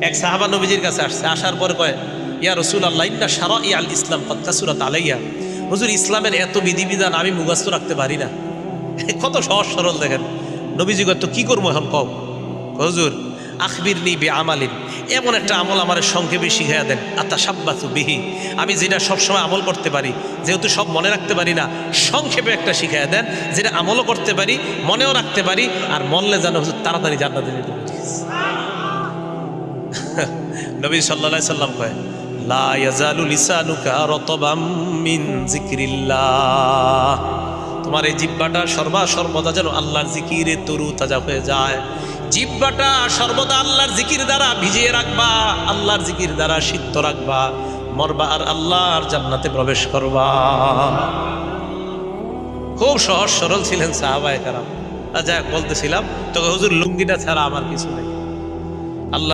এক সাহাবা নবীজির কাছে আসছে, আসার পরে কয়, ইয়া রাসূলুল্লাহ ইন্না শারা'i আল ইসলাম কদ কাসুরাত আলাইয়া। হুজুর, ইসলামের এত বিধিবিধান আমি মুখস্থ রাখতে পারি না। কত সহজ সরল দেখেন। নবীজি কয়, তো কি করবো এখন কও? হুজুর, আখবিরনি বিআমালিন, এমন একটা আমল আমার সংক্ষেপে শিখাইয়া দেন, আতাশাব্বাতু বিহি, আমি যেটা সবসময় আমল করতে পারি, যেহেতু সব মনে রাখতে পারি না, সংক্ষেপে একটা শিখাইয়া দেন যেটা আমলও করতে পারি, মনেও রাখতে পারি, আর মনলে যেন হুজুর তাড়াতাড়ি জান্নাতে যেতে পারি। নবী সাল্লাল্লাহু আলাইহি সাল্লাম কয়, লা ইয়াজালু লিসানুকা রাতাবাম মিন যিকরিল্লাহ, তোমার এই জিহ্বাটা সর্বদা যেন আল্লাহর জিকিরে তরু তাজা হয়ে যায়। জিহ্বাটা সর্বদা আল্লাহর জিকির দ্বারা ভিজিয়ে রাখবা, আল্লাহর জিকির দ্বারা সিদ্ধ রাখবা, মরবা আর আল্লাহর জান্নাতে প্রবেশ করবা। খুব সহজ সরল ছিলেন সাহাবায়ে কেরাম। যা বলতেছিলাম, তো হুজুর লুঙ্গিটা ছাড়া আমার কিছু নেই।